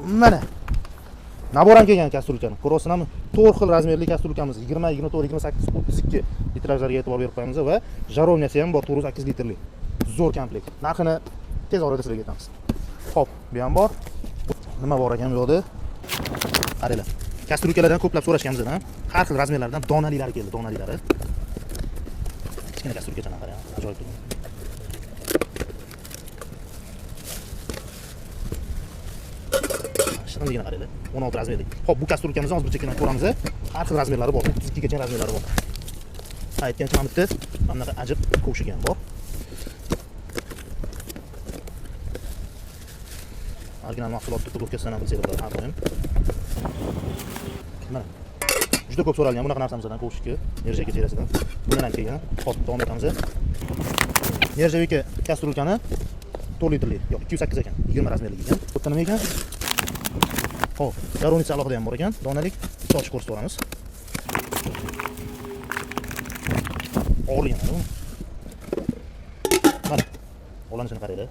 Mana nabor ham kelgan kastrulkani. Ko'ryapsizlarmi? 4 xil razmerli kastrulkamiz 20, 24, 28, 32 litrajlarga e'tibor berib qo'yamiz va jarovniyasi ham bor 408 litrli. Zo'r komplekt. Narxini tez orada sizlarga aytamiz. Xo'p, bu ham bor. Nima bor ekan bu yoqda? Qaranglar. Kastrulkalardan ko'plab so'rashganmiz, har xil razmerlardan donaliklari keldi, donaliklari. Kichkina kastrulkachadan qarang, ajoyib turibdi. Shunday qaranglar. 16 razmerli. Xo'p, bu kastrulkamizni hozir bir chekkadan ko'ramiz. Har xil razmerlari bor. 32 gacha razmerlari bor. Aytgancha mana bitta mana bunaqa ajib kovshik ham bor. Original mahsulotni to'pkasidan ham bilsanglar bo'ladi, har doim. Mana. Juda ko'p so'ralgan bunaqa narsamizdan kovshikka, nerjavika chegarasidan. Bundan ham kelgan. Xo'p, davom etamiz. Nerjavika kastrulkani 4 litrli, yo'q 208 ekan, 20 razmerli ekan. Bu yerda nima ekan? Xo'p, jarovniyasi alohida ham bor ekan. Donalik soch ko'rsatamiz. Og'irligini mana. Mana. Olanishini qaranglar.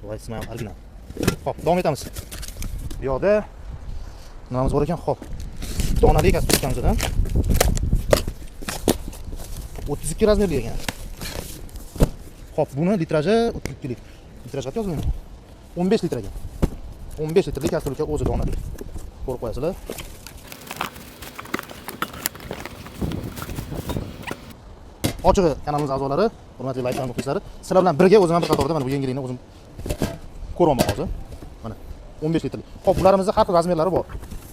Voy, ismi ham original. Xo'p, davom etamiz. Bu yoqda nimamiz bor ekan? Xo'p. Donalik kastrulkamizdan 32 razmerli ekan. Xo'p, buni litraji 32 lik. Litraj qancha yozilgan? 15 litr ekan. 15 litrli kastrulka o'zi donalik. Ko'rib qo'yasizlar. Ochig'i kanalimiz a'zolari, hurmatli layk va muxlislari, sizlar bilan birga o'zim ham bir qatorda mana bu yangilikni o'zim ko'ryapman hozir. Mana 15 litrli. Xo'p, bularimizni har xil razmerlari bor.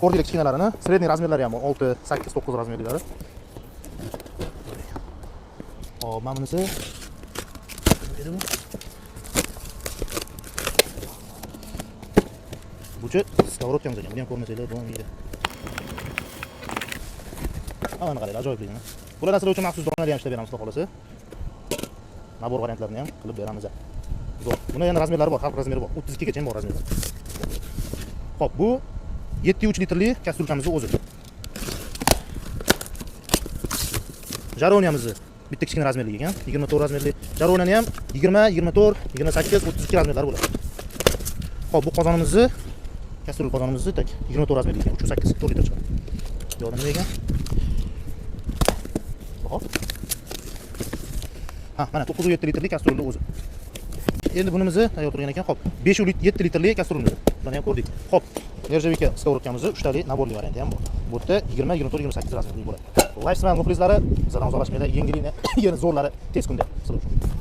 Ko'rdinglar kichkinalarini, sredniy razmerlari ham bor. 6, 8, 9 razmerlilari. Hop, mana bunisi. Buchi skоворodkamiz ekan. Buni ham ko'rmasanglar bo'lmaydi. Mana qaranglar, ajoyibligini. Bulardan sizlar uchun maxsus donali ham ishlab beramiz, xudo xolasa. Nabor variantlarini ham qilib beramiz. Zo'r. Bunda yana razmerlari bor, har xil razmeri bor. 32 gacha ham bor razmeri. Xo'p, bu 7,3 litrli kastrulkamizning o'zi. Jarovniyamiz bitta kichkina razmerli ekan, 24 razmerli. Jarovniyani ham 20, 24, 28, 32 razmerlari bo'ladi. Xo'p, bu qozonimizni kastrul qozonimizni tak 24 razmerli ekan, 308 litr chiqadi. Bu yoqda nima ekan? Hop. Ha, mana 9,7 litrli kastrulni o'zi. Endi bunimizni tayyor turgan ekan. Xo'p, 5,7 litrli kastrulni. Buni ham ko'rdik. Xo'p, nerjavika skоворodkamizni 3 tali naborli varianti ham bor. Bu yerda 20, 24, 28 razmerli bo'ladi. Lifespan muxlislari, bizdan uzoqlashmaylar, yangilikni, yana zo'rlari tez kunda sizlar uchun.